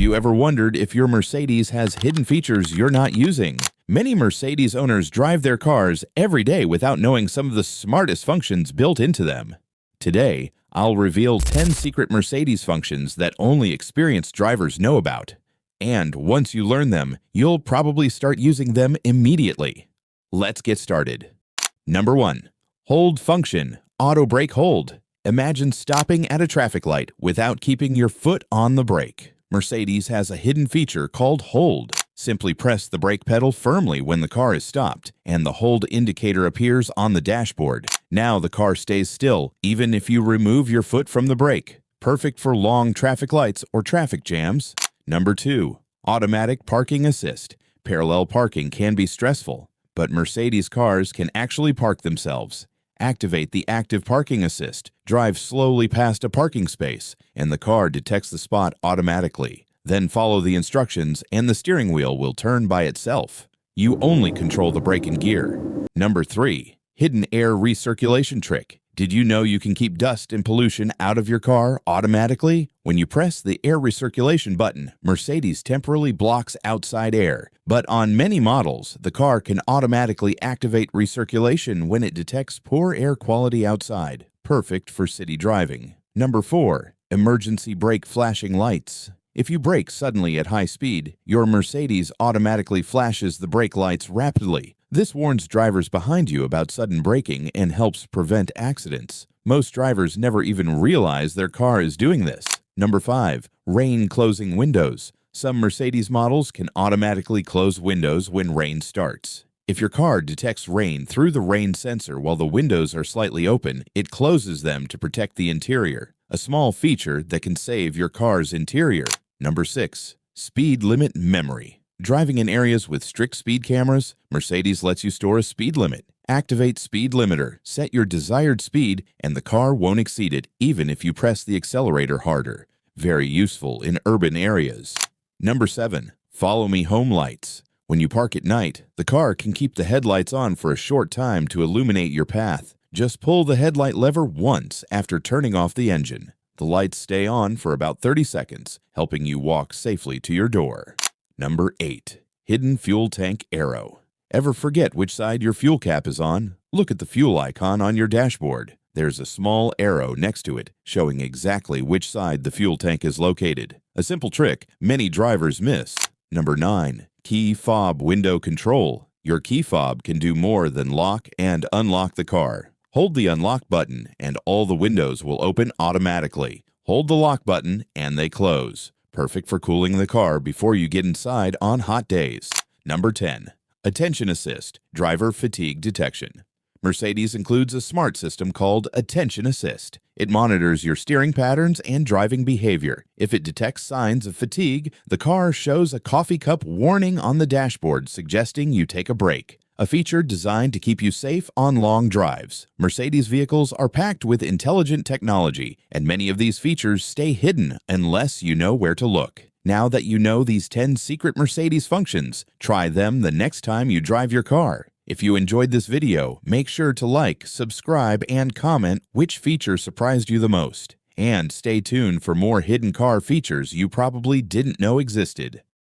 you ever wondered if your Mercedes has hidden features you're not using? Many Mercedes owners drive their cars every day without knowing some of the smartest functions built into them. Today, I'll reveal 10 secret Mercedes functions that only experienced drivers know about. And once you learn them, you'll probably start using them immediately. Let's get started. Number 1. Hold function, auto brake hold. Imagine stopping at a traffic light without keeping your foot on the brake. Mercedes has a hidden feature called hold. Simply press the brake pedal firmly when the car is stopped, and the hold indicator appears on the dashboard. Now the car stays still, even if you remove your foot from the brake. Perfect for long traffic lights or traffic jams. Number 2. Automatic parking assist. Parallel parking can be stressful, but Mercedes cars can actually park themselves. Activate the active parking assist. Drive slowly past a parking space, and the car detects the spot automatically. Then follow the instructions, and the steering wheel will turn by itself. You only control the brake and gear. Number 3. Hidden air recirculation trick. Did you know you can keep dust and pollution out of your car automatically? When you press the air recirculation button, Mercedes temporarily blocks outside air. But on many models, the car can automatically activate recirculation when it detects poor air quality outside. Perfect for city driving. Number 4. Emergency brake flashing lights. If you brake suddenly at high speed, your Mercedes automatically flashes the brake lights rapidly. This warns drivers behind you about sudden braking and helps prevent accidents. Most drivers never even realize their car is doing this. Number 5. Rain closing windows. Some Mercedes models can automatically close windows when rain starts. If your car detects rain through the rain sensor while the windows are slightly open, it closes them to protect the interior. A small feature that can save your car's interior. Number 6. Speed limit memory. Driving in areas with strict speed cameras, Mercedes lets you store a speed limit. Activate speed limiter, set your desired speed, and the car won't exceed it even if you press the accelerator harder. Very useful in urban areas. Number 7. Follow me home lights. When you park at night, the car can keep the headlights on for a short time to illuminate your path. Just pull the headlight lever once after turning off the engine. The lights stay on for about 30 seconds, helping you walk safely to your door. Number 8. Hidden fuel tank arrow. Ever forget which side your fuel cap is on? Look at the fuel icon on your dashboard. There's a small arrow next to it, showing exactly which side the fuel tank is located. A simple trick many drivers miss. Number 9. Key fob window control. Your key fob can do more than lock and unlock the car. Hold the unlock button and all the windows will open automatically. Hold the lock button and they close. Perfect for cooling the car before you get inside on hot days. Number 10. Attention Assist, driver fatigue detection. Mercedes includes a smart system called Attention Assist. It monitors your steering patterns and driving behavior. If it detects signs of fatigue, the car shows a coffee cup warning on the dashboard suggesting you take a break. A feature designed to keep you safe on long drives. Mercedes vehicles are packed with intelligent technology, and many of these features stay hidden unless you know where to look. Now that you know these 10 secret Mercedes functions, try them the next time you drive your car. If you enjoyed this video, make sure to like, subscribe, and comment which feature surprised you the most. And stay tuned for more hidden car features you probably didn't know existed.